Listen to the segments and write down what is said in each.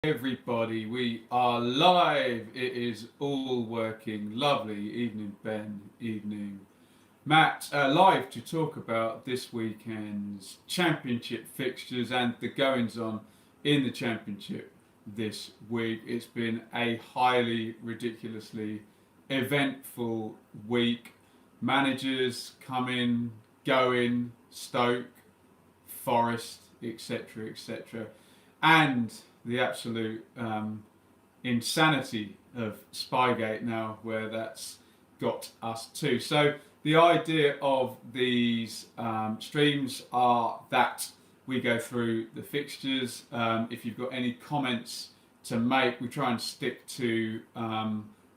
Everybody, we are live. It is all working. Lovely evening, Ben. Evening, Matt. Live to talk about this weekend's championship fixtures and the goings on in the championship this week. It's been a highly, ridiculously eventful week. Managers coming, going, Stoke, Forest, etc., etc., and the absolute insanity of Spygate now, where that's got us to. So the idea of these streams are that we go through the fixtures. If you've got any comments to make, we try and stick to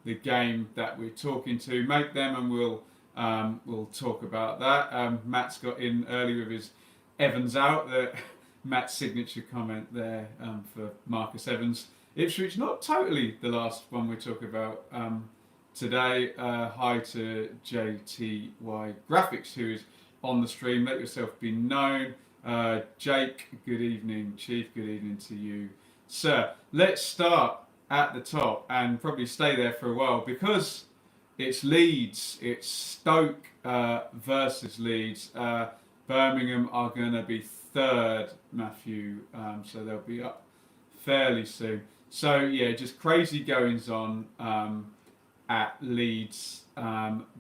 the game that we're talking to. Make them, and we'll talk about that. Matt's got in early with his Evans out. Matt's signature comment there for Marcus Evans. Ipswich, not totally the last one we talk about today. Hi to JTY Graphics, who is on the stream. Let yourself be known. Jake, good evening. Chief, good evening to you, sir. Let's start at the top and probably stay there for a while because it's Leeds. It's Stoke versus Leeds. Birmingham are going to be third, Matthew, so they'll be up fairly soon. So yeah, just crazy goings on at Leeds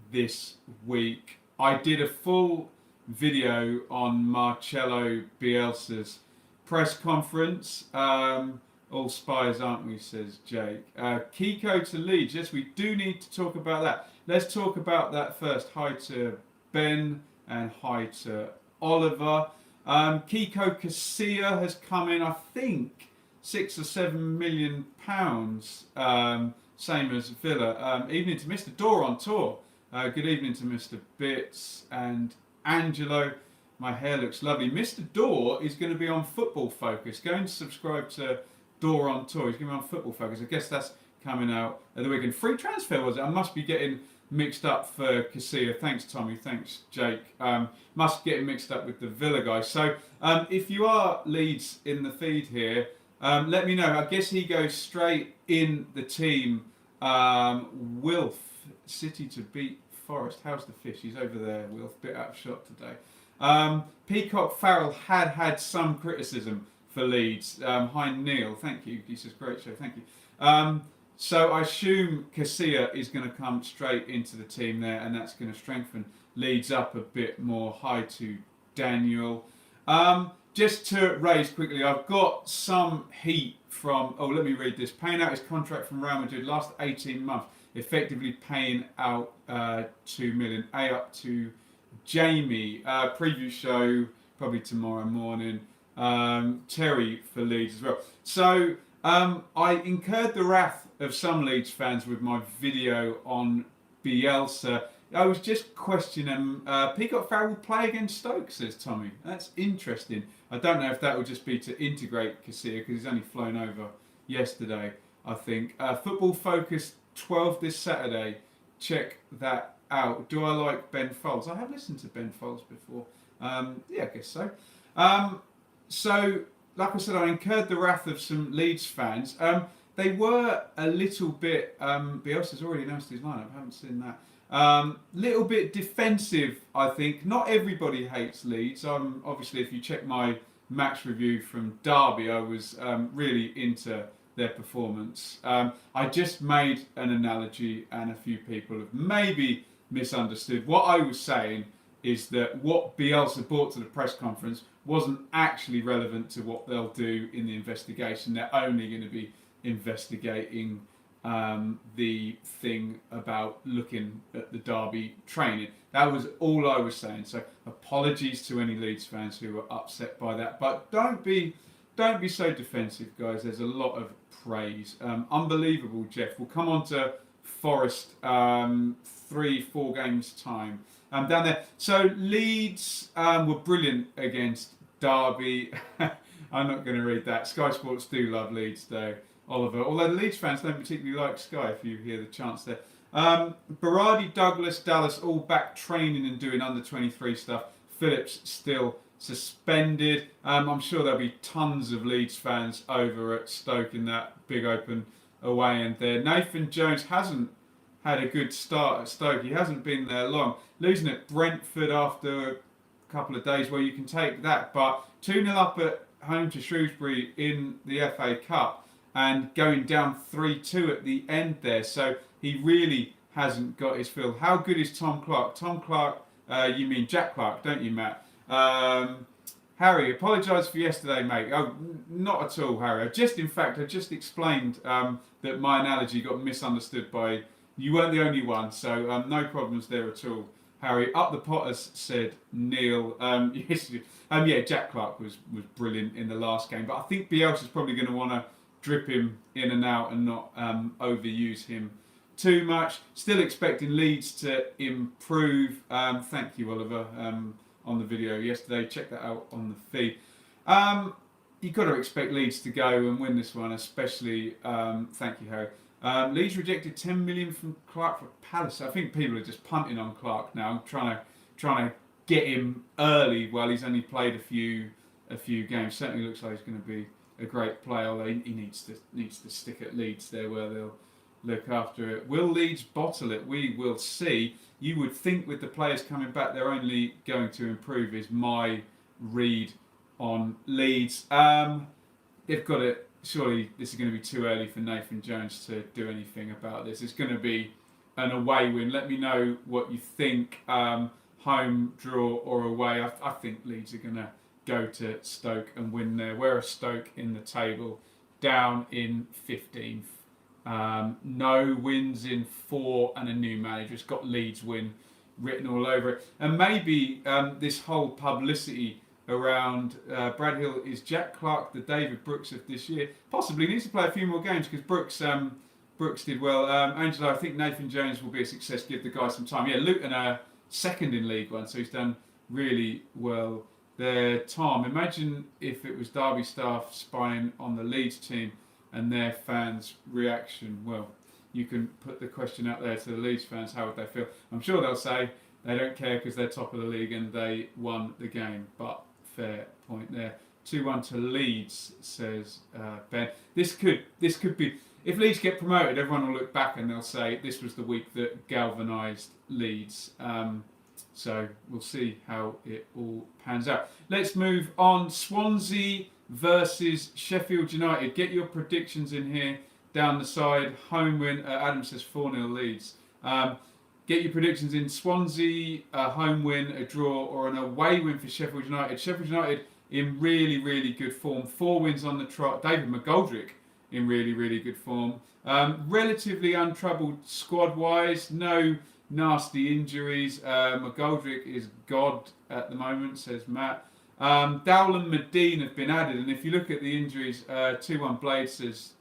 this week. I did a full video on Marcelo Bielsa's press conference. All spies, aren't we, says Jake. Kiko to Leeds, yes, we do need to talk about that. Let's talk about that first. Hi to Ben and hi to Oliver. Kiko Casilla has come in, I think, £6 or £7 million, same as Villa. Evening to Mr. Dor on tour. Good evening to Mr. Bits and Angelo. My hair looks lovely. Mr. Dor is going to be on Football Focus. Go and subscribe to Dor on tour. He's going to be on Football Focus. I guess that's coming out at the weekend. Free transfer, was it? I must be getting mixed up for Casilla. Thanks, Tommy. Thanks, Jake. Must get mixed up with the Villa guy. So if you are Leeds in the feed here, let me know. I guess he goes straight in the team. Wilf, City to beat Forest. How's the fish? He's over there, Wilf. Bit out of shot today. Peacock Farrell had some criticism for Leeds. Hi, Neil. Thank you. He says, great show. Thank you. So I assume Casilla is going to come straight into the team there, and that's going to strengthen Leeds up a bit more. Hi to Daniel. Just to raise quickly, I've got some heat from, let me read this. Paying out his contract from Real Madrid last 18 months, effectively paying out 2 million. Up to Jamie. Preview show probably tomorrow morning. Terry for Leeds as well. So I incurred the wrath of some Leeds fans with my video on Bielsa. I was just questioning Peacock Farrell will play against Stoke, says Tommy. That's interesting. I don't know if that will just be to integrate Casilla because he's only flown over yesterday, I think. Football Focus 12 this Saturday. Check that out. Do I like Ben Folds? I have listened to Ben Folds before. Yeah, I guess so. So, like I said, I incurred the wrath of some Leeds fans. They were a little bit, Bielsa's already announced his lineup, I haven't seen that. Little bit defensive, I think. Not everybody hates Leeds. Obviously, if you check my match review from Derby, I was really into their performance. I just made an analogy, and a few people have maybe misunderstood. What I was saying is that what Bielsa brought to the press conference wasn't actually relevant to what they'll do in the investigation. They're only going to be investigating the thing about looking at the Derby training. That was all I was saying. So apologies to any Leeds fans who were upset by that. But don't be so defensive, guys. There's a lot of praise. Unbelievable, Jeff. We'll come on to Forest 3-4 games time down there. So Leeds were brilliant against Derby. I'm not going to read that. Sky Sports do love Leeds though, Oliver. Although the Leeds fans don't particularly like Sky, if you hear the chants there. Berardi, Douglas, Dallas all back training and doing under 23 stuff. Phillips still suspended. I'm sure there'll be tons of Leeds fans over at Stoke in that big open away end there. Nathan Jones hasn't had a good start at Stoke. He hasn't been there long. Losing at Brentford after a couple of days, well, you can take that. But 2-0 up at home to Shrewsbury in the FA Cup and going down 3-2 at the end there. So he really hasn't got his fill. How good is Tom Clark? Tom Clark, you mean Jack Clark, don't you, Matt? Harry, apologise for yesterday, mate. Oh, not at all, Harry. I just explained that my analogy got misunderstood by... You weren't the only one, so no problems there at all. Harry, up the Potters, said Neil. Yeah, Jack Clark was brilliant in the last game, but I think Bielsa's probably going to want to drip him in and out and not overuse him too much. Still expecting Leeds to improve. Thank you, Oliver, on the video yesterday. Check that out on the feed. You've got to expect Leeds to go and win this one, especially. Thank you, Harry. Leeds rejected 10 million from Clark for Palace. I think people are just punting on Clark now, trying to get him early while he's only played a few games. Certainly looks like he's going to be a great player, although he needs to stick at Leeds there where they'll look after it. Will Leeds bottle it? We will see. You would think with the players coming back, they're only going to improve, is my read on Leeds. They've got it. Surely this is going to be too early for Nathan Jones to do anything about this. It's going to be an away win. Let me know what you think, home, draw or away. I think Leeds are going to go to Stoke and win there. Whereas Stoke in the table, down in 15th. No wins in 4 and a new manager. It's got Leeds win written all over it. And maybe this whole publicity around Brad Hill is Jack Clark, the David Brooks of this year. Possibly needs to play a few more games because Brooks did well. Angela, I think Nathan Jones will be a success. Give the guy some time. Yeah, Luton are second in League One, so he's done really well there. Tom, imagine if it was Derby staff spying on the Leeds team and their fans' reaction. Well, you can put the question out there to the Leeds fans. How would they feel? I'm sure they'll say they don't care because they're top of the league and they won the game. But fair point there. 2-1 to Leeds, says Ben. This could be, if Leeds get promoted, everyone will look back and they'll say this was the week that galvanised Leeds. So we'll see how it all pans out. Let's move on. Swansea versus Sheffield United. Get your predictions in here down the side. Home win. Adam says 4-0 Leeds. Get your predictions in. Swansea, a home win, a draw, or an away win for Sheffield United. Sheffield United in really, really good form. 4 wins on the trot. David McGoldrick in really, really good form. Relatively untroubled squad-wise. No nasty injuries. McGoldrick is God at the moment, says Matt. Dowland Medine have been added, and if you look at the injuries, 2-1 Blades, says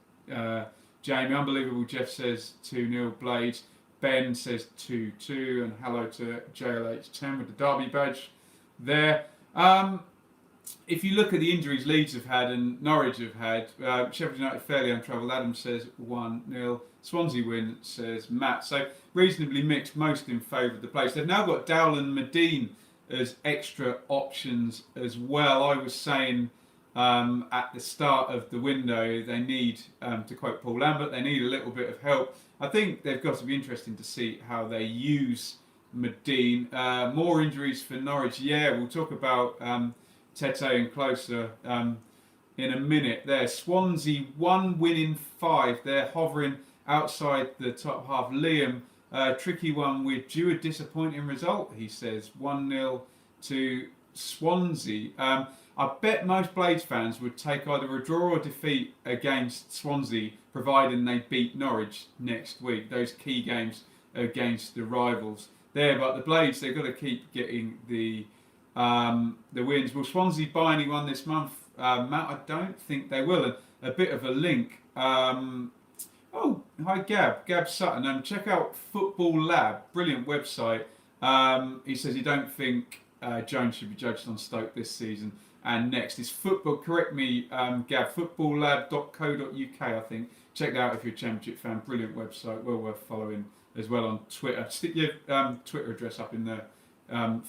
Jamie. Unbelievable, Jeff says 2-0 Blades. Ben says 2-2, and hello to JLH10 with the Derby badge there. If you look at the injuries Leeds have had and Norwich have had, Sheffield United fairly untroubled. Adam says 1-0. Swansea win, says Matt. So reasonably mixed, most in favour of the place. They've now got Dowland Medine as extra options as well. I was saying at the start of the window, they need, to quote Paul Lambert, they need a little bit of help. I think they've got to be interesting to see how they use Medine. More injuries for Norwich. Yeah, we'll talk about Tete and Closer in a minute there. Swansea, 1 win in 5. They're hovering outside the top half. Liam, tricky one with due a disappointing result, he says. 1-0 to Swansea. I bet most Blades fans would take either a draw or defeat against Swansea, providing they beat Norwich next week. Those key games against the rivals there. But the Blades, they've got to keep getting the wins. Will Swansea buy anyone this month? Matt, I don't think they will. And a bit of a link. Oh, hi Gab Sutton. Check out Football Lab, brilliant website. He says he don't think Jones should be judged on Stoke this season and next. It's football. Correct me, Gab. Footballlab.co.uk. I think. Check that out if you're a Championship fan. Brilliant website. Well worth following as well on Twitter. Stick your Twitter address up in the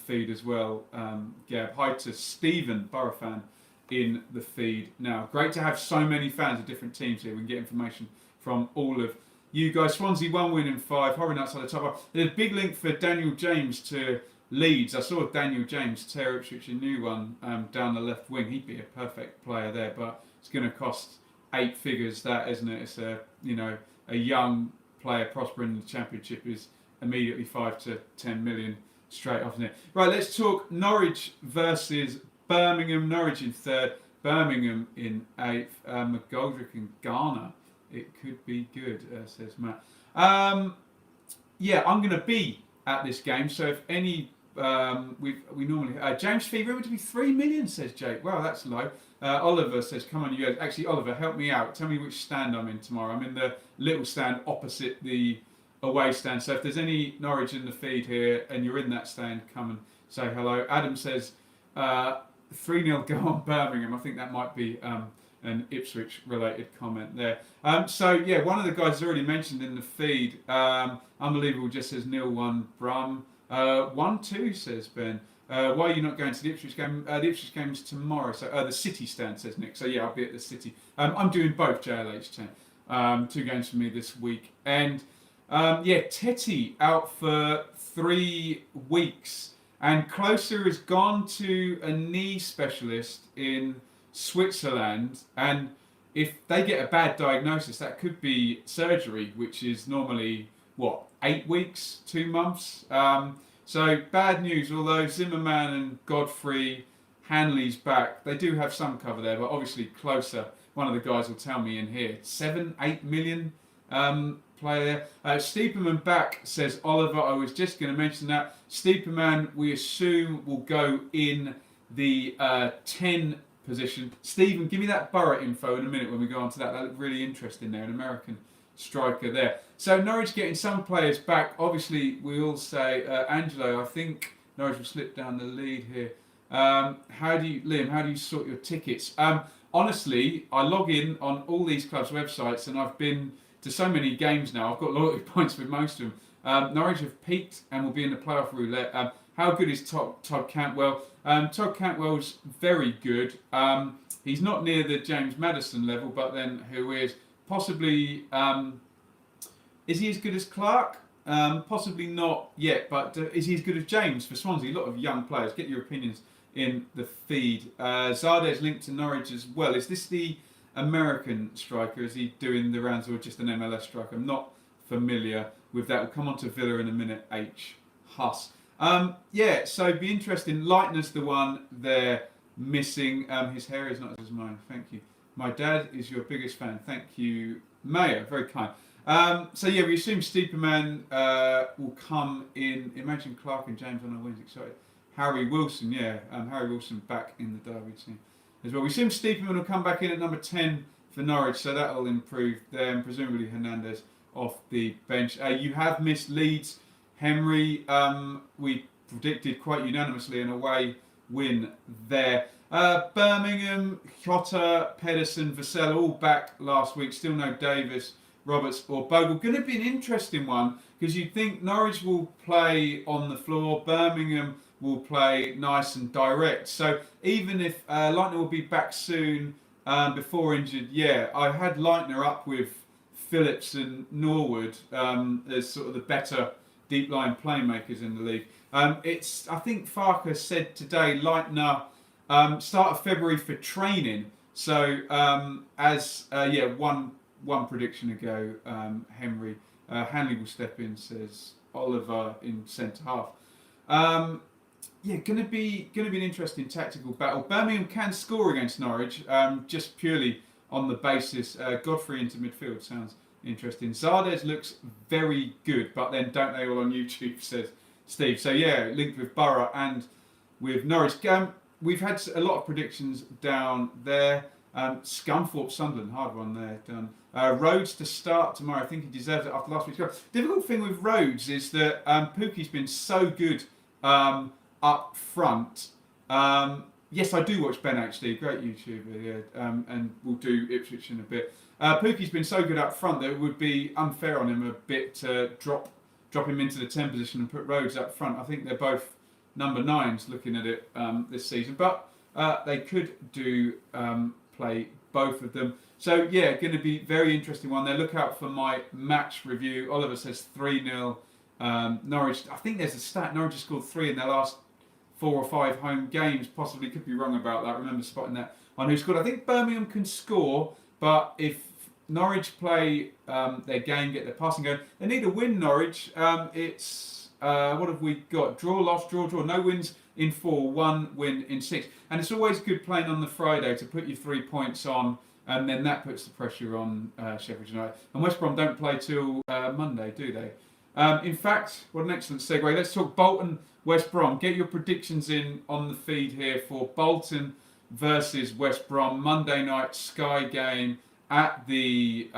feed as well, Gab. Hi to Stephen, Borough fan, in the feed now. Great to have so many fans of different teams here. We can get information from all of you guys. Swansea 1 win in 5, hovering outside the top half. There's a big link for Daniel James to Leeds. I saw Daniel James tear Ipswich a new one down the left wing. He'd be a perfect player there, but it's going to cost 8 figures, that, isn't it? It's a young player prospering in the Championship is immediately 5 to 10 million straight off, isn't it? Right, let's talk Norwich versus Birmingham. Norwich in 3rd, Birmingham in 8th. McGoldrick and Garner. It could be good, says Matt. I'm going to be at this game, so if any we normally James fee rumored to be 3 million, says Jake. Wow, that's low. Oliver says, come on you guys. Actually, Oliver, help me out. Tell me which stand I'm in tomorrow. I'm in the little stand opposite the away stand. So if there's any Norwich in the feed here and you're in that stand, come and say hello. Adam says 3-0 go on Birmingham. I think that might be an Ipswich related comment there. One of the guys already mentioned in the feed, Unbelievable just says 0-1 Brum. 1-2 says Ben. Why are you not going to the Ipswich game? The Ipswich game's tomorrow. So the City stand, says Nick. So yeah, I'll be at the City. I'm doing both JLH 10. 2 games for me this week. And Tetty out for 3 weeks. And Closer has gone to a knee specialist in Switzerland. And if they get a bad diagnosis, that could be surgery, which is normally, 8 weeks, 2 months? So bad news, although Zimmerman and Godfrey, Hanley's back. They do have some cover there, but obviously Closer, one of the guys will tell me in here, 7-8 million player there. Steeperman back, says Oliver. I was just going to mention that. Steeperman, we assume, will go in the 10 position. Stephen, give me that Borough info in a minute when we go on to that. That looked really interesting there, an American striker there. So Norwich getting some players back. Obviously, we all say Angelo. I think Norwich will slip down the lead here. Liam, how do you sort your tickets? Honestly, I log in on all these clubs' websites, and I've been to so many games now. I've got loyalty points with most of them. Norwich have peaked and will be in the playoff roulette. How good is Todd Cantwell? Todd Cantwell's very good. He's not near the James Maddison level, but then who is? Possibly, is he as good as Clark? Possibly not yet, but is he as good as James for Swansea? A lot of young players. Get your opinions in the feed. Zardes linked to Norwich as well. Is this the American striker? Is he doing the rounds or just an MLS striker? I'm not familiar with that. We'll come on to Villa in a minute. H. Huss. So be interesting. Leitner's the one they're missing. His hair is not as mine. Thank you. My dad is your biggest fan. Thank you, Mayor. Very kind. We assume Steeperman will come in. Imagine Clark and James on our wings. Excited. Harry Wilson, Harry Wilson back in the Derby team as well. We assume Steeperman will come back in at number 10 for Norwich, so that will improve them. Presumably Hernandez off the bench. You have missed Leeds. Henry, we predicted quite unanimously an away win there. Birmingham, Jota, Pedersen, Vassell all back last week. Still no Davis, Roberts or Bogle. Going to be an interesting one because you'd think Norwich will play on the floor. Birmingham will play nice and direct. So even if Leitner will be back soon before injured, I had Leitner up with Phillips and Norwood as sort of the better deep line playmakers in the league. I think Farker said today Leitner start of February for training. So one prediction ago, Hanley will step in, says Oliver in centre half. Going to be an interesting tactical battle. Birmingham can score against Norwich, just purely on the basis Godfrey into midfield sounds interesting. Zardes looks very good, but then don't they all on YouTube, says Steve. So linked with Borough and with Norwich. We've had a lot of predictions down there. Scunthorpe, Sunderland, hard one there done. Rhodes to start tomorrow. I think he deserves it after last week's goal. Difficult thing with Rhodes is that Pookie's been so good up front. Yes, I do watch Ben HD, great YouTuber, and we'll do Ipswich in a bit. Pookie's been so good up front that it would be unfair on him a bit to drop him into the 10 position and put Rhodes up front. I think they're both number 9s looking at it this season. But they could do play both of them. So, yeah, going to be very interesting one there. Look out for my match review. Oliver says 3-0 Norwich. I think there's a stat. Norwich has scored 3 in their last 4 or 5 home games. Possibly, could be wrong about that. I remember spotting that on who scored. I think Birmingham can score, but if Norwich play their game, get their passing going, they need a win, Norwich. It's, what have we got? Draw, loss, draw, draw. No wins in 4, 1 win in 6. And it's always good playing on the Friday to put your 3 points on, and then that puts the pressure on Sheffield United. And West Brom don't play till Monday, do they? In fact, what an excellent segue. Let's talk Bolton, West Brom. Get your predictions in on the feed here for Bolton versus West Brom. Monday night Sky game at the,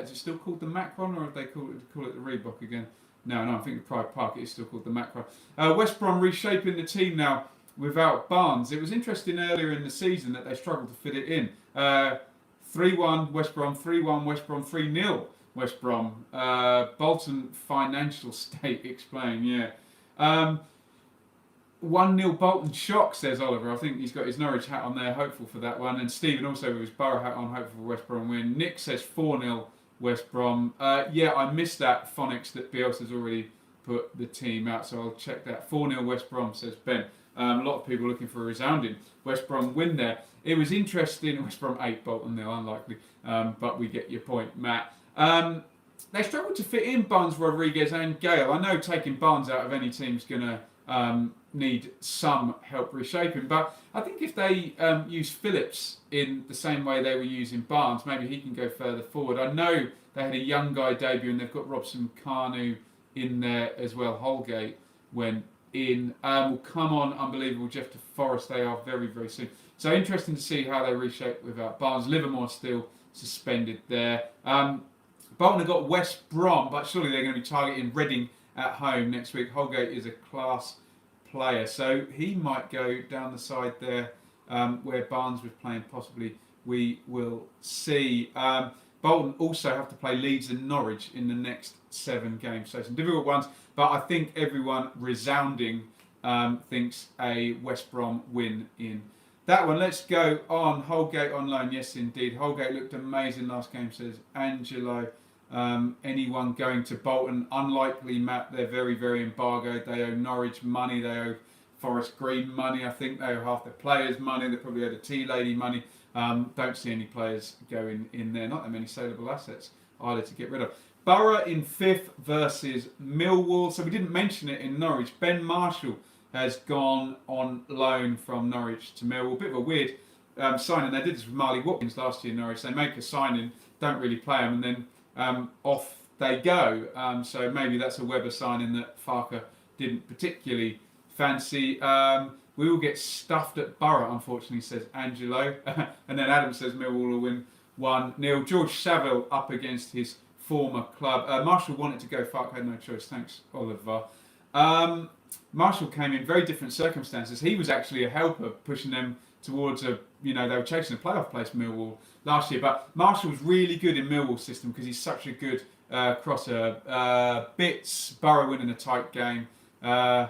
is it still called the Macron, or have they call it the Reebok again? No, I think the Pride Park is still called the Macron. West Brom reshaping the team now without Barnes. It was interesting earlier in the season that they struggled to fit it in. 3-1 West Brom, 3-1 West Brom, 3-0 West Brom. Bolton financial state explained, yeah. 1-0 Bolton shock, says Oliver. I think he's got his Norwich hat on there, hopeful for that one. And Stephen also with his Borough hat on, hopeful for West Brom win. Nick says 4-0 West Brom. Yeah, I missed that phonics that Bielsa's already put the team out, so I'll check that. 4-0 West Brom, says Ben. A lot of people looking for a resounding West Brom win there. It was interesting. West Brom 8, Bolton 0, unlikely. But we get your point, Matt. They struggled to fit in Barnes, Rodriguez and Gale. I know taking Barnes out of any team's going to need some help reshaping, but I think if they use Phillips in the same way they were using Barnes, maybe he can go further forward. I know they had a young guy debut and they've got Robson Carnu in there as well. Holgate went in. Will come on, unbelievable. Jeff to Forest, they are very, very soon. So interesting to see how they reshape without Barnes. Livermore still suspended there. Bolton have got West Brom, but surely they're going to be targeting Reading at home next week. Holgate is a class player, so he might go down the side there where Barnes was playing, possibly. We will see. Bolton also have to play Leeds and Norwich in the next 7 games, so some difficult ones, but I think everyone resounding thinks a West Brom win in that one. Let's go on. Holgate on loan, yes indeed. Holgate looked amazing last game, says Angelo. Anyone going to Bolton? Unlikely, Matt. They're very, very embargoed. They owe Norwich money. They owe Forest Green money. I think they owe half their players money. They probably owe the Tea Lady money. Don't see any players going in there. Not that many saleable assets either to get rid of. Borough in 5th versus Millwall. So we didn't mention it in Norwich. Ben Marshall has gone on loan from Norwich to Millwall. Bit of a weird signing. They did this with Marley Watkins last year in Norwich. They make a signing, don't really play them, and then off they go. So maybe that's a Webber signing that Farker didn't particularly fancy. We will get stuffed at Borough, unfortunately, says Angelo. And then Adam says Millwall will win 1-0. George Saville up against his former club. Marshall wanted to go. Farker had no choice. Thanks, Oliver. Marshall came in very different circumstances. He was actually a helper, pushing them towards they were chasing a playoff place, Millwall, last year. But Marshall's really good in Millwall's system because he's such a good crosser. Bits, Borough winning a tight game. Yeah,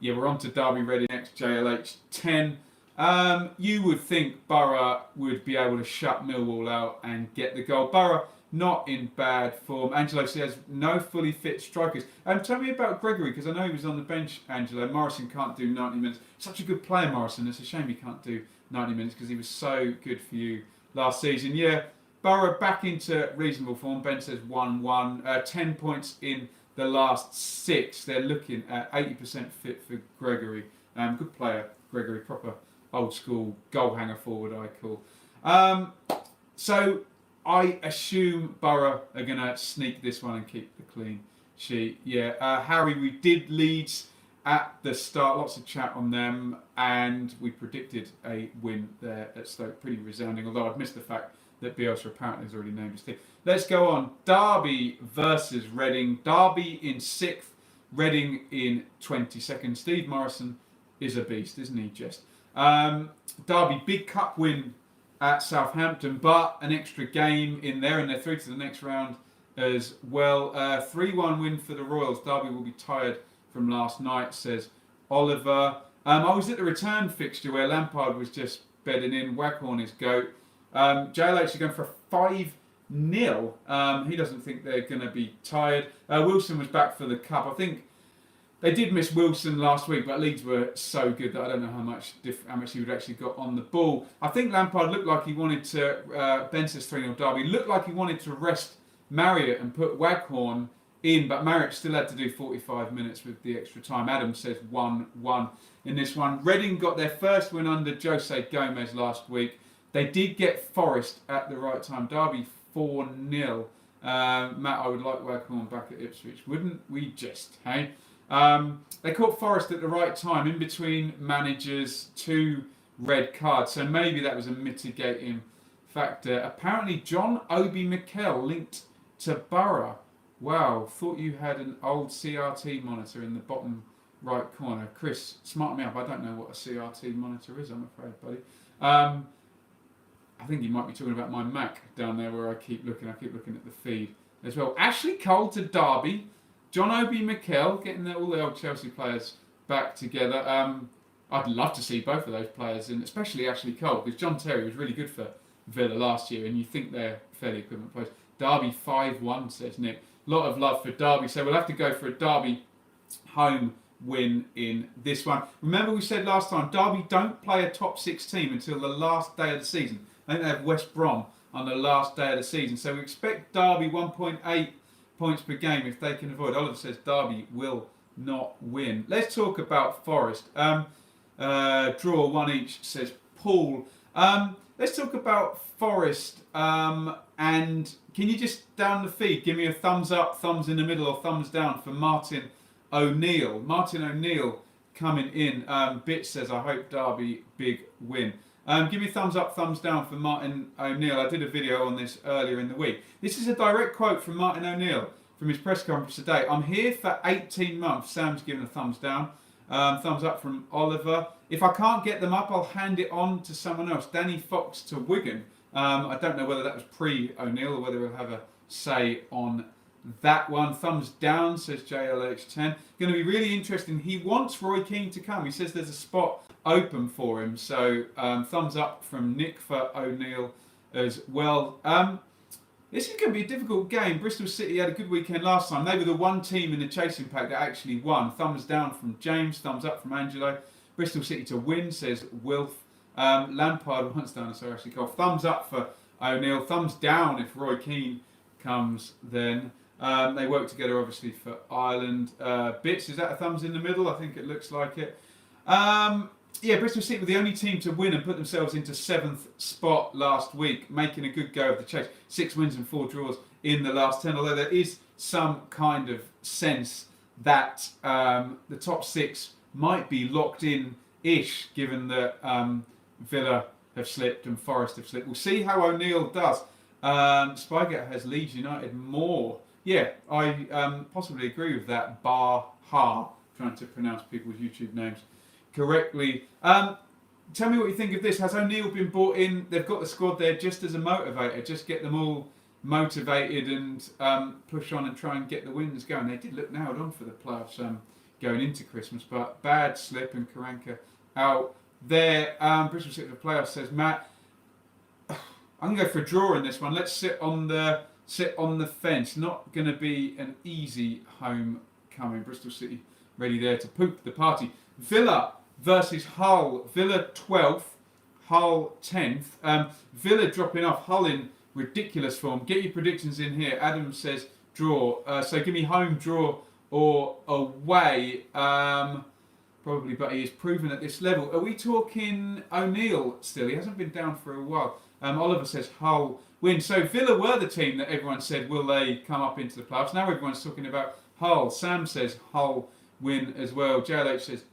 we're on to Derby Reading next, JLH 10. You would think Borough would be able to shut Millwall out and get the goal. Borough not in bad form. Angelo says no fully fit strikers. Tell me about Gregory, because I know he was on the bench, Angelo. Morrison can't do 90 minutes. Such a good player, Morrison. It's a shame he can't do 90 minutes because he was so good for you last season. Yeah, Borough back into reasonable form. Ben says 1-1. 10 points in the last 6. They're looking at 80% fit for Gregory. Good player, Gregory. Proper old school goal hanger forward, I call. So I assume Borough are going to sneak this one and keep the clean sheet. Yeah, Harry, we did Leeds at the start. Lots of chat on them, and we predicted a win there at Stoke. Pretty resounding, although I've missed the fact that Bielsa apparently has already named his team. Let's go on. Derby versus Reading. Derby in 6th, Reading in 22nd. Steve Morrison is a beast, isn't he, Jess? Derby, big cup win at Southampton, but an extra game in there, and they're through to the next round as well. 3-1 win for the Royals. Derby will be tired from last night, says Oliver. I was at the return fixture where Lampard was just bedding in, Waghorn his goat. JLH is going for a 5-0. He doesn't think they're going to be tired. Wilson was back for the cup. I think they did miss Wilson last week, but Leeds were so good that I don't know how much he would actually got on the ball. I think Lampard looked like he wanted to, Ben says 3-0 derby, looked like he wanted to rest Marriott and put Waghorn in, but Marriott still had to do 45 minutes with the extra time. Adam says 1-1 in this one. Reading got their first win under Jose Gomez last week. They did get Forest at the right time. Derby 4-0. Matt, I would like Waghorn back at Ipswich. Wouldn't we just, hey? They caught Forest at the right time, in between managers, 2 red cards. So maybe that was a mitigating factor. Apparently, John Obi Mikel linked to Borough. Wow, thought you had an old CRT monitor in the bottom right corner. Chris, smart me up. I don't know what a CRT monitor is, I'm afraid, buddy. I think you might be talking about my Mac down there where I keep looking at the feed as well. Ashley Cole to Derby. John Obi Mikel getting all the old Chelsea players back together. I'd love to see both of those players, and especially Ashley Cole, because John Terry was really good for Villa last year, and you think they're fairly equivalent players. Derby 5-1, says Nick. A lot of love for Derby, so we'll have to go for a Derby home win in this one. Remember we said last time, Derby don't play a top 6 team until the last day of the season. I think they have West Brom on the last day of the season, so we expect Derby 1.8 points per game if they can avoid. Oliver says Derby will not win. Let's talk about Forest. Draw 1 each, says Paul. Let's talk about Forest, and can you just down the feed give me a thumbs up, thumbs in the middle, or thumbs down for Martin O'Neill. Martin O'Neill coming in. Bit says, I hope Derby big win. Give me a thumbs up, thumbs down for Martin O'Neill. I did a video on this earlier in the week. This is a direct quote from Martin O'Neill from his press conference today. I'm here for 18 months. Sam's giving a thumbs down. Thumbs up from Oliver. If I can't get them up, I'll hand it on to someone else. Danny Fox to Wigan. I don't know whether that was pre-O'Neill or whether he'll have a say on that one. Thumbs down, says JLH10. Going to be really interesting. He wants Roy Keane to come. He says there's a spot open for him. So thumbs up from Nick for O'Neill as well. This is going to be a difficult game. Bristol City had a good weekend last time. They were the one team in the chasing pack that actually won. Thumbs down from James. Thumbs up from Angelo. Bristol City to win, says Wilf. Lampard once down, so actually called. Thumbs up for O'Neill. Thumbs down if Roy Keane comes then. They work together obviously for Ireland. Bits, is that a thumbs in the middle? I think it looks like it. Yeah, Bristol City were the only team to win and put themselves into 7th spot last week, making a good go of the chase. 6 wins and 4 draws in the last 10, although there is some kind of sense that the top 6 might be locked in-ish, given that Villa have slipped and Forest have slipped. We'll see how O'Neill does. Spygate has Leeds United more. Yeah, I possibly agree with that. Trying to pronounce people's YouTube names correctly. Tell me what you think of this. Has O'Neill been brought in? They've got the squad there just as a motivator, just get them all motivated and push on and try and get the wins going. They did look nailed on for the playoffs going into Christmas, but bad slip and Karanka out there. Bristol City for playoffs, says Matt. I'm going to go for a draw in this one. Let's sit on the fence. Not going to be an easy homecoming. Bristol City ready there to poop the party. Villa versus Hull. Villa 12th, Hull 10th. Villa dropping off, Hull in ridiculous form. Get your predictions in here. Adam says draw. So give me home, draw, or away. Probably, but he is proven at this level. Are we talking O'Neill still? He hasn't been down for a while. Oliver says Hull win. So Villa were the team that everyone said, will they come up into the playoffs? Now everyone's talking about Hull. Sam says Hull win as well. JLH says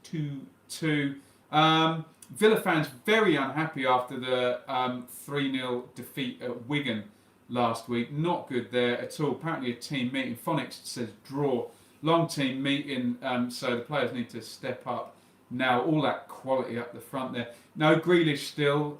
2-2. Villa fans very unhappy after the 3-0 defeat at Wigan last week. Not good there at all. Apparently a team meeting. Phonics says draw. Long team meeting, so the players need to step up now. All that quality up the front there. No Grealish still.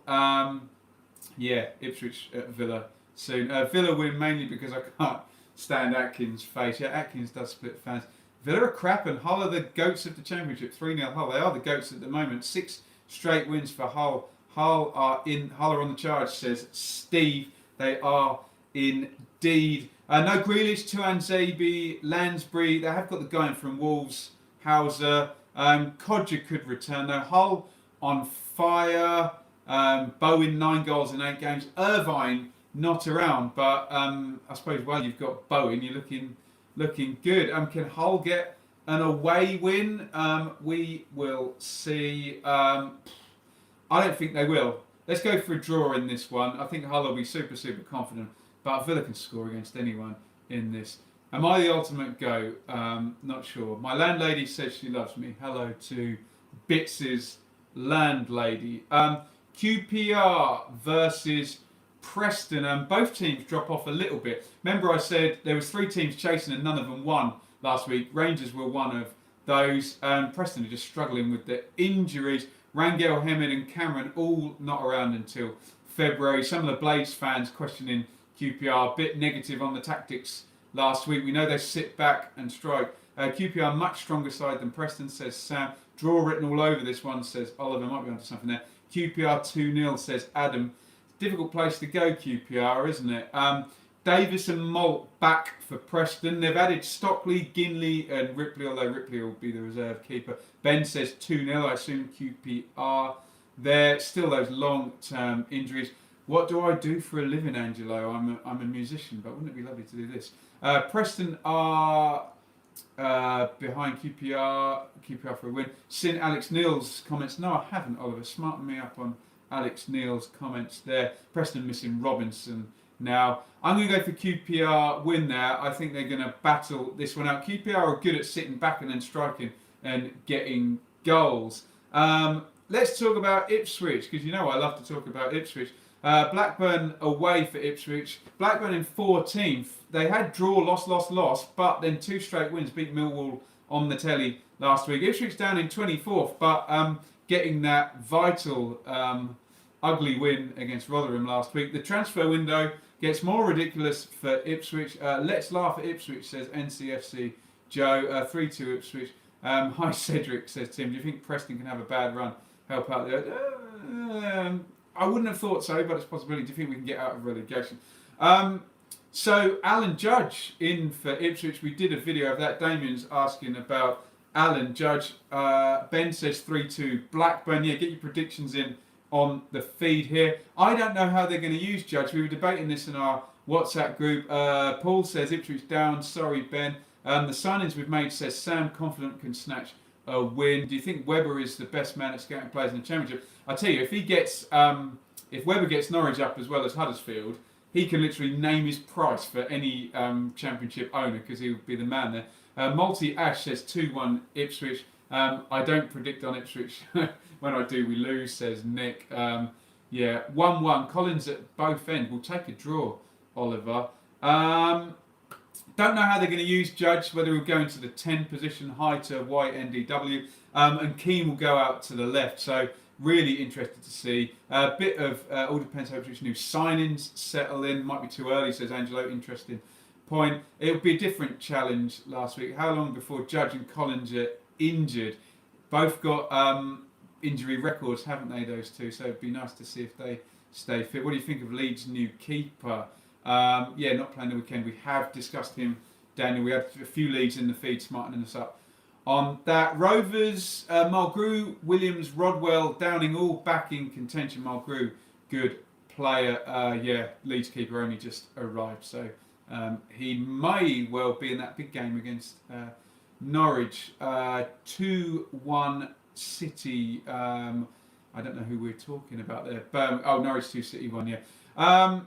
Yeah, Ipswich at Villa soon. Villa win mainly because I can't stand Atkins' face. Yeah, Atkins does split fans. Villa are crap and Hull are the goats of the Championship. 3-0 Hull. They are the goats at the moment. 6 straight wins for Hull. Hull are on the charge, says Steve. They are indeed. No Grealish, Tuanzebe, Lansbury. They have got the guy in from Wolves, Hauser. Codger could return though. Hull on fire. Bowen 9 goals in 8 games. Irvine not around, but I suppose while you've got Bowen, you're looking good. Can Hull get an away win? We will see. I don't think they will. Let's go for a draw in this one. I think Hull will be super confident, but Villa can score against anyone in this. Am I the ultimate go? Not sure. My landlady says she loves me. Hello to Bits's landlady. QPR versus Preston. Both teams drop off a little bit. Remember I said there was 3 teams chasing and none of them won last week. Rangers were one of those. Preston are just struggling with the injuries. Rangel, Hemid and Cameron all not around until February. Some of the Blades fans questioning QPR, a bit negative on the tactics last week. We know they sit back and strike. QPR much stronger side than Preston, says Sam. Draw written all over this one, says Oliver. Might be onto something there. QPR 2-0, says Adam. Difficult place to go, QPR, isn't it? Davis and Malt back for Preston. They've added Stockley, Ginley and Ripley, although Ripley will be the reserve keeper. Ben says 2-0, I assume QPR. There still those long-term injuries. What do I do for a living, Angelo? I'm a musician, but wouldn't it be lovely to do this? Preston are behind QPR for a win. Sin Alex Neil's comments. No, I haven't, Oliver. Smarten me up on Alex Neil's comments there. Preston missing Robinson now. I'm going to go for QPR win there. I think they're going to battle this one out. QPR are good at sitting back and then striking and getting goals. Let's talk about Ipswich, because you know I love to talk about Ipswich. Blackburn away for Ipswich. Blackburn in 14th. They had draw, loss, but then 2 straight wins, beat Millwall on the telly last week. Ipswich down in 24th, but getting that vital, ugly win against Rotherham last week. The transfer window gets more ridiculous for Ipswich. Let's laugh at Ipswich, says NCFC Joe. 3-2 Ipswich. Hi Cedric, says Tim. Do you think Preston can have a bad run? Help out there. I wouldn't have thought so, but it's a possibility. Do you think we can get out of relegation? So Alan Judge in for Ipswich. We did a video of that. Damien's asking about Alan Judge. Ben says 3-2 Blackburn. Yeah, get your predictions in on the feed here. I don't know how they're going to use Judge. We were debating this in our WhatsApp group. Paul says Ipswich down. Sorry, Ben. The signings we've made, says Sam, confident can snatch a win. Do you think Webber is the best man at scouting players in the Championship? I tell you, if he gets, if Webber gets Norwich up as well as Huddersfield, he can literally name his price for any Championship owner, because he would be the man there. Multi Ash says 2-1 Ipswich. I don't predict on Ipswich. When I do, we lose, says Nick. Yeah, 1-1. Collins at both ends. We'll take a draw, Oliver. Don't know how they're going to use Judge, whether he'll go into the 10 position, high to White, NDW, and Keane will go out to the left. So really interested to see. A bit of, all depends how much new signings settle in. Might be too early, says Angelo. Interesting point. It would be a different challenge last week. How long before Judge and Collins are injured? Both got injury records, haven't they, those two? So it'd be nice to see if they stay fit. What do you think of Leeds' new keeper? Yeah, not playing the weekend. We have discussed him, Daniel. We had a few leads in the feed smartening us up on that. Rovers, Mulgrew, Williams, Rodwell, Downing, all back in contention. Mulgrew, good player. Yeah, Leeds keeper only just arrived, so he may well be in that big game against Norwich. 2-1 City. I don't know who we're talking about there. Norwich 2, City 1, yeah.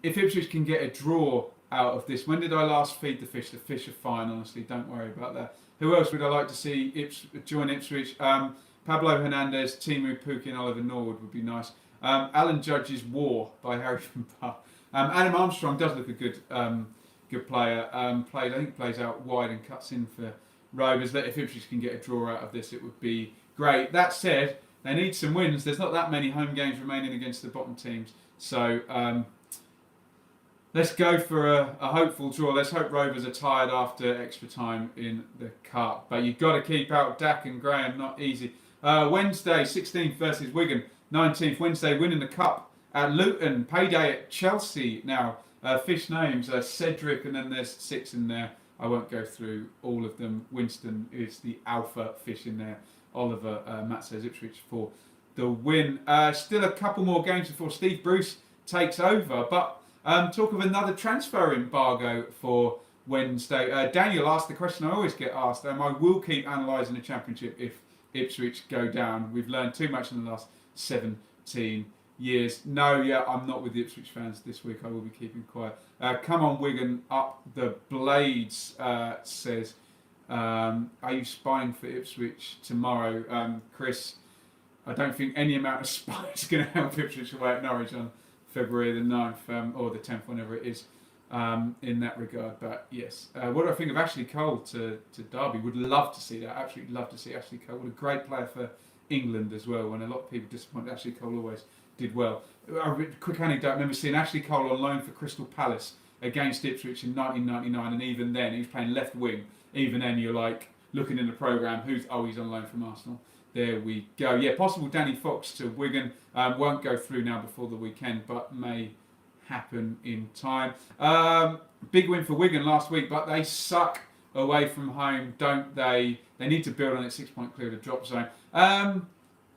If Ipswich can get a draw out of this, when did I last feed the fish? The fish are fine, honestly, don't worry about that. Who else would I like to see join Ipswich? Pablo Hernandez, Timu Pukki and Oliver Norwood would be nice. Alan Judge's War by Harry from Parr. Adam Armstrong does look a good player. I think plays out wide and cuts in for Rovers. If Ipswich can get a draw out of this, it would be great. That said, they need some wins. There's not that many home games remaining against the bottom teams. So Let's go for a hopeful draw. Let's hope Rovers are tired after extra time in the cup. But you've got to keep out Dak and Graham. Not easy. Wednesday, 16th versus Wigan. 19th Wednesday, winning the cup at Luton. Payday at Chelsea. Now, fish names Cedric, and then there's 6 in there. I won't go through all of them. Winston is the alpha fish in there. Oliver, Matt says Ipswich for the win. Still a couple more games before Steve Bruce takes over. But talk of another transfer embargo for Wednesday. Daniel asked the question I always get asked. I will keep analysing the Championship if Ipswich go down. We've learned too much in the last 17 years. No, I'm not with the Ipswich fans this week. I will be keeping quiet. Come on, Wigan, up the blades, says. Are you spying for Ipswich tomorrow? Chris, I don't think any amount of spy is going to help Ipswich away at Norwich on February the 9th or the 10th, whenever it is, in that regard. But yes, what do I think of Ashley Cole to Derby? Would love to see that. Absolutely love to see Ashley Cole. What a great player for England as well, when a lot of people disappointed. Ashley Cole always did well. A quick anecdote, I remember seeing Ashley Cole on loan for Crystal Palace against Ipswich in 1999, and even then he was playing left wing. Even then you're like looking in the programme, he's on loan from Arsenal. There we go. Yeah, possible Danny Fox to Wigan. Won't go through now before the weekend, but may happen in time. Big win for Wigan last week, but they suck away from home, don't they? They need to build on it. 6 point clear of the drop zone.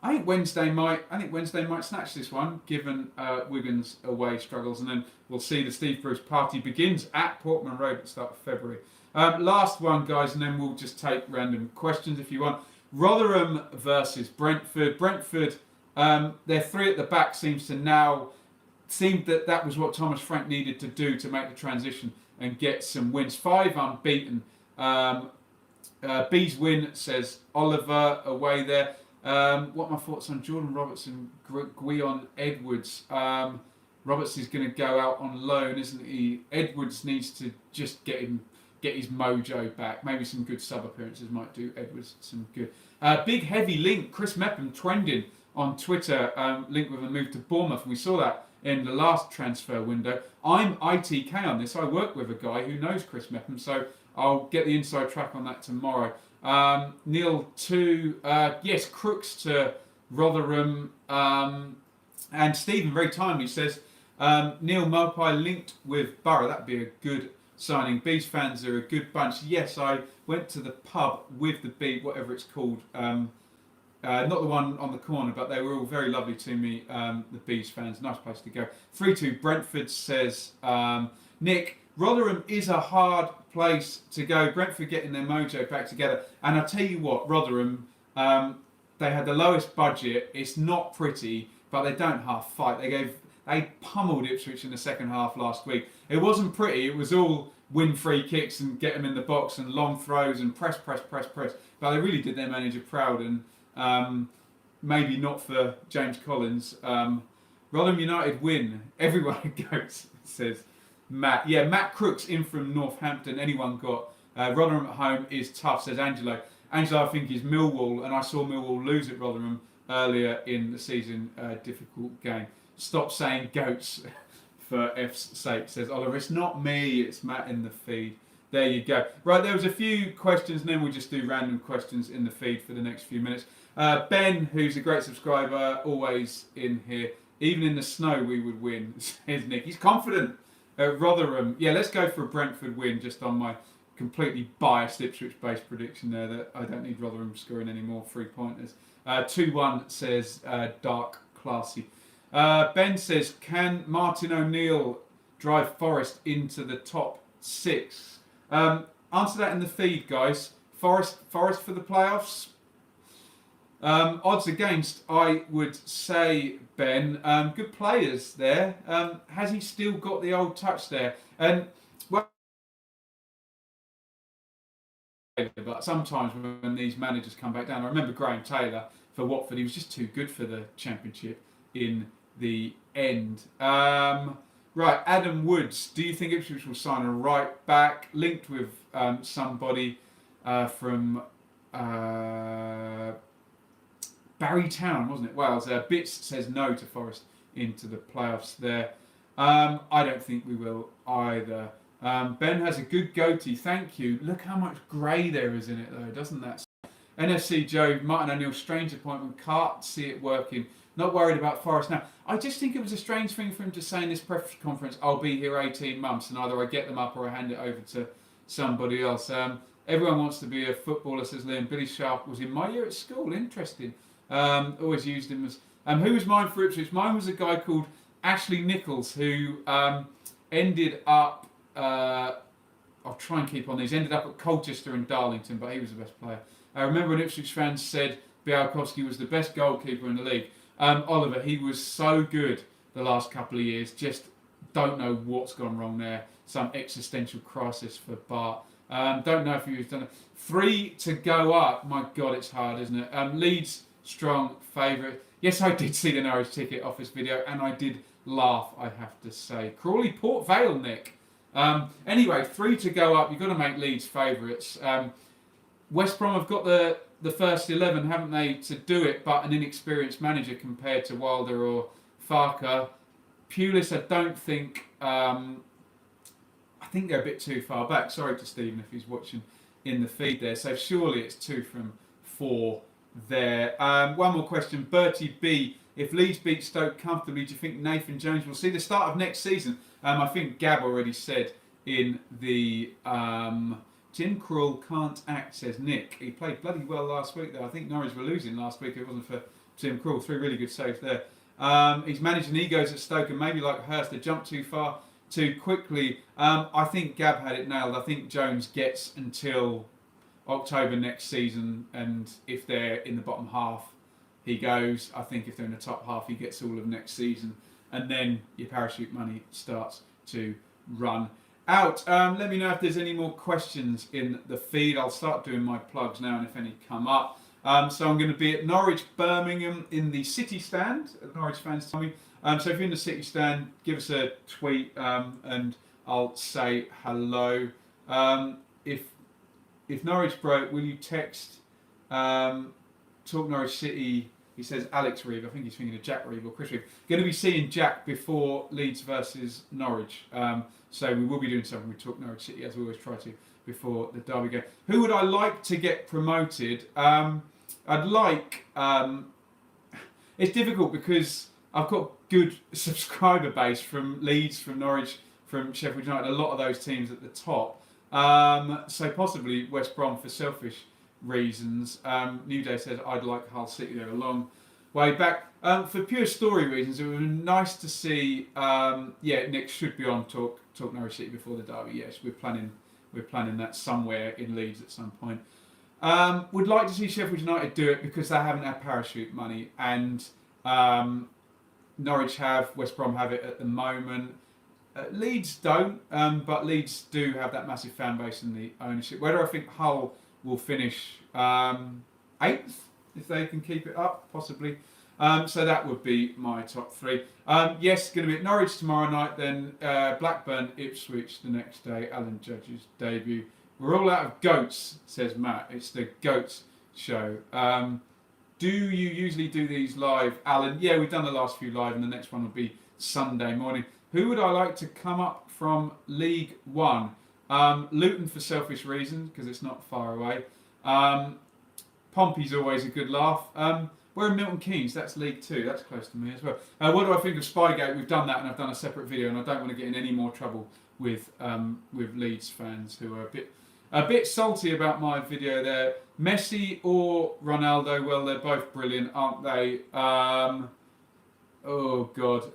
I think Wednesday might snatch this one, given Wigan's away struggles, and then we'll see the Steve Bruce party begins at Portman Road at the start of February. Last one, guys, and then we'll just take random questions if you want. Rotherham versus Brentford. Brentford, their 3 at the back seems that was what Thomas Frank needed to do to make the transition and get some wins. 5 unbeaten. B's win, says Oliver, away there. What are my thoughts on Jordan Robertson, Gwion Edwards? Roberts is going to go out on loan, isn't he? Edwards needs to just get his mojo back. Maybe some good sub appearances might do Edwards some good. Big heavy link, Chris Mepham trending on Twitter, linked with a move to Bournemouth. We saw that in the last transfer window. I'm ITK on this. I work with a guy who knows Chris Mepham, so I'll get the inside track on that tomorrow. Neil 2, yes, Crooks to Rotherham, and Stephen very timely says Neil Mopai linked with Borough. That'd be a good signing. Bees fans are a good bunch. Yes, I went to the pub with the Bee, whatever it's called. Not the one on the corner, but they were all very lovely to me. The Bees fans, nice place to go. 3-2 Brentford, says Nick. Rotherham is a hard place to go. Brentford getting their mojo back together. And I'll tell you what, Rotherham, they had the lowest budget. It's not pretty, but they don't half fight. They pummeled Ipswich in the second half last week. It wasn't pretty. It was all win free kicks and get them in the box and long throws and press. But they really did their manager proud, and maybe not for James Collins. Rotherham United win. Everyone goes, says Matt. Yeah, Matt Crooks in from Northampton. Anyone got? Rotherham at home is tough, says Angelo. Angelo, I think, is Millwall, and I saw Millwall lose at Rotherham earlier in the season. Difficult game. Stop saying goats for F's sake, says Oliver. It's not me, it's Matt in the feed. There you go. Right, there was a few questions, and then we'll just do random questions in the feed for the next few minutes. Ben, who's a great subscriber, always in here. Even in the snow, we would win, says Nick. He's confident at Rotherham. Yeah, let's go for a Brentford win, just on my completely biased Ipswich-based prediction there that I don't need Rotherham scoring any more 3-pointers. 2-1, says Dark Classy. Ben says, can Martin O'Neill drive Forest into the top 6? Answer that in the feed, guys. Forest for the playoffs? Odds against, I would say, Ben. Good players there. Has he still got the old touch there? And well, but sometimes when these managers come back down, I remember Graham Taylor for Watford. He was just too good for the Championship in the end. Right, Adam Woods. Do you think Ipswich will sign a right back? Linked with somebody from Barry Town, wasn't it? Wales. Bits says no to Forest into the playoffs there. I don't think we will either. Ben has a good goatee, thank you. Look how much grey there is in it though, doesn't that? NFC Joe, Martin O'Neill, strange appointment, can't see it working. Not worried about Forest now. I just think it was a strange thing for him to say in this press conference, I'll be here 18 months and either I get them up or I hand it over to somebody else. Everyone wants to be a footballer, says Liam. Billy Sharp was in my year at school, interesting. Always used him as... who was mine for Ipswich? Mine was a guy called Ashley Nichols who ended up... I'll try and keep on these. Ended up at Colchester and Darlington, but he was the best player. I remember when Ipswich fans said Białkowski was the best goalkeeper in the league. Oliver, he was so good the last couple of years. Just don't know what's gone wrong there. Some existential crisis for Bart. Don't know if he's done it. 3 to go up. My God, it's hard, isn't it? Leeds, strong favourite. Yes, I did see the Norwich ticket office video, and I did laugh, I have to say. Crawley, Port Vale, Nick. Anyway, 3 to go up. You've got to make Leeds favourites. West Brom have got the first 11, haven't they, to do it, but an inexperienced manager compared to Wilder or Farker. Pulis, I don't think... I think they're a bit too far back. Sorry to Stephen if he's watching in the feed there. So surely it's 2 from 4 there. One more question. Bertie B. If Leeds beat Stoke comfortably, do you think Nathan Jones will see the start of next season? I think Gab already said in the... Jim Krul can't act, says Nick. He played bloody well last week, though. I think Norwich were losing last week if it wasn't for Jim Krul. 3 really good saves there. He's managing egos at Stoke, and maybe like Hurst, they jumped too far too quickly. I think Gab had it nailed. I think Jones gets until October next season, and if they're in the bottom half, he goes. I think if they're in the top half, he gets all of next season, and then your parachute money starts to run out. Let me know if there's any more questions in the feed. I'll start doing my plugs now, and if any come up. So I'm going to be at Norwich, Birmingham in the City Stand. Norwich fans tell me. So if you're in the City Stand, give us a tweet and I'll say hello. If Norwich broke, will you text Talk Norwich City? He says Alex Reeve. I think he's thinking of Jack Reeve or Chris Reeve. Going to be seeing Jack before Leeds versus Norwich. So we will be doing something with Talk Norwich City, as we always try to, before the derby game. Who would I like to get promoted? I'd like... it's difficult because I've got good subscriber base from Leeds, from Norwich, from Sheffield United, a lot of those teams at the top. So possibly West Brom for selfish reasons. New Day says I'd like Hull City there a long way back. For pure story reasons, it would be nice to see. Nick should be on Talk Norwich City before the derby. Yes, we're planning that somewhere in Leeds at some point. Would like to see Sheffield United do it because they haven't had parachute money, and Norwich have, West Brom have it at the moment. Leeds don't, but Leeds do have that massive fan base and the ownership. Whether I think Hull will finish 8th, if they can keep it up, possibly. So that would be my top 3. Yes, going to be at Norwich tomorrow night, then Blackburn, Ipswich the next day, Alan Judge's debut. We're all out of goats, says Matt. It's the Goats show. Do you usually do these live, Alan? Yeah, we've done the last few live, and the next one will be Sunday morning. Who would I like to come up from League One? Luton for selfish reasons, because it's not far away. Pompey's always a good laugh. We're in Milton Keynes, that's League 2, that's close to me as well. What do I think of Spygate? We've done that, and I've done a separate video, and I don't want to get in any more trouble with Leeds fans who are a bit salty about my video there. Messi or Ronaldo? Well, they're both brilliant, aren't they? Oh God,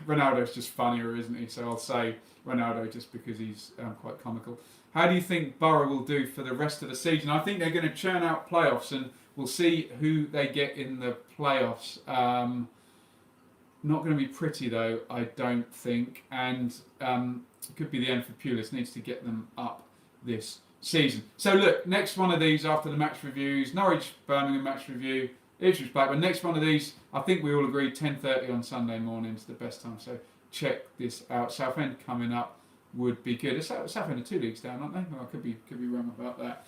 Ronaldo's just funnier, isn't he? So I'll say Ronaldo just because he's quite comical. How do you think Borough will do for the rest of the season? I think they're going to churn out playoffs, and we'll see who they get in the playoffs. Not going to be pretty though, I don't think, and it could be the end for Pulis. Needs to get them up this season. So look, next one of these after the match reviews, Norwich Birmingham match review, Ipswich Blackburn. Next one of these, I think we all agree 10:30 on Sunday morning is the best time. So check this out. Southend coming up would be good. Southend are 2 leagues down, aren't they? Well, I could be wrong about that.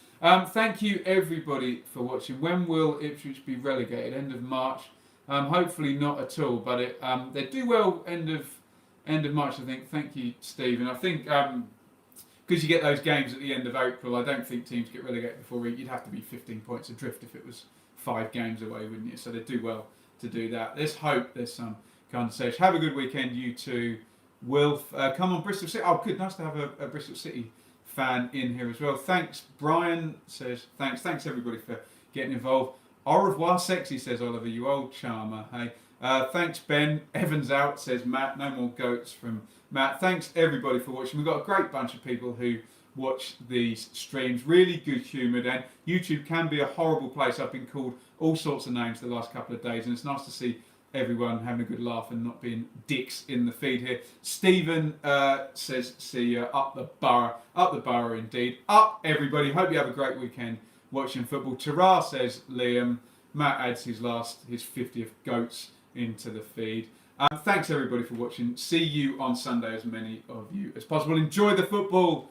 Thank you everybody for watching. When will Ipswich be relegated? End of March. Hopefully not at all, but they do well end End of March, I think. Thank you, Stephen. I think because you get those games at the end of April, I don't think teams get relegated before. You'd have to be 15 points adrift if it was 5 games away, wouldn't you? So they do well to do that. Let's hope there's some conversation. Have a good weekend, you two. Will come on, Bristol City. Oh, good. Nice to have a Bristol City fan in here as well. Thanks, Brian says. Thanks everybody for getting involved. Au revoir, sexy, says Oliver. You old charmer. Hey. Thanks, Ben. Evans out, says Matt. No more goats from Matt. Thanks everybody for watching. We've got a great bunch of people who watch these streams. Really good humoured, and YouTube can be a horrible place. I've been called all sorts of names the last couple of days, and it's nice to see everyone having a good laugh and not being dicks in the feed here. Stephen says, see you up the borough indeed. Up everybody, hope you have a great weekend watching football. Tara says Liam. Matt adds his 50th goats into the feed. Thanks everybody for watching. See you on Sunday, as many of you as possible. Enjoy the football.